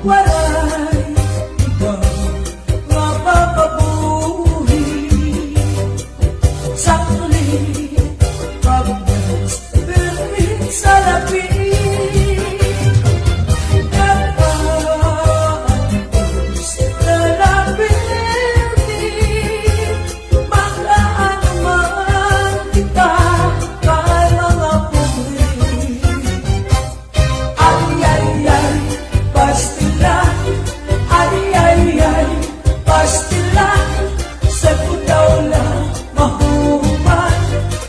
walay iba nga mapabuhi sakli pagdas birmin sa labi nagpaagos na labirti maglaan man kita kay mga puri ay pastila ay pastila sa pudaw lang mahuman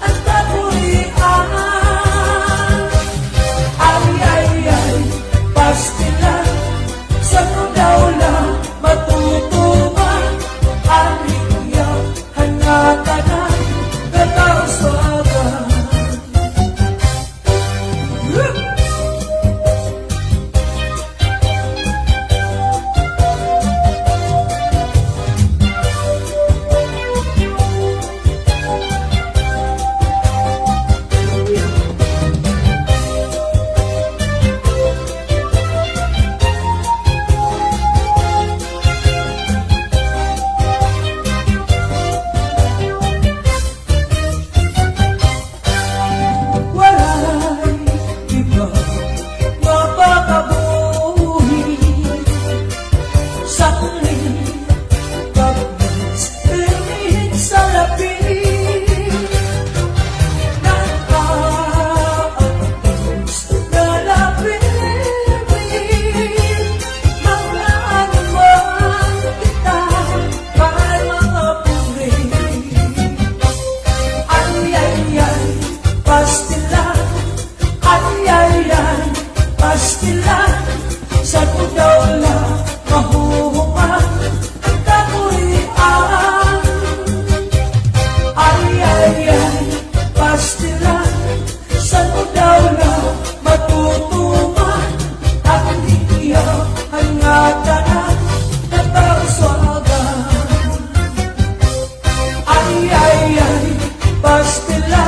ang kapurian ay pastila sa pudaw lang matutuman ang hingyaw hangatanan katausagan. Pastila sa pudaw lang mahuhuman ang kapurian ay pastila sa pudaw lang matutuman ang hingyaw hangatanan katausagan pastila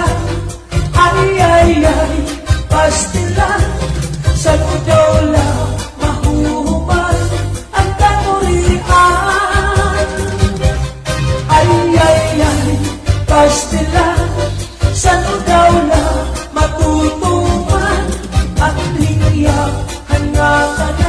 pastila sa pudaw lang mahuhuman ang kapurian ay pastila sa pudaw lang matutuman ang hingyaw hangatanan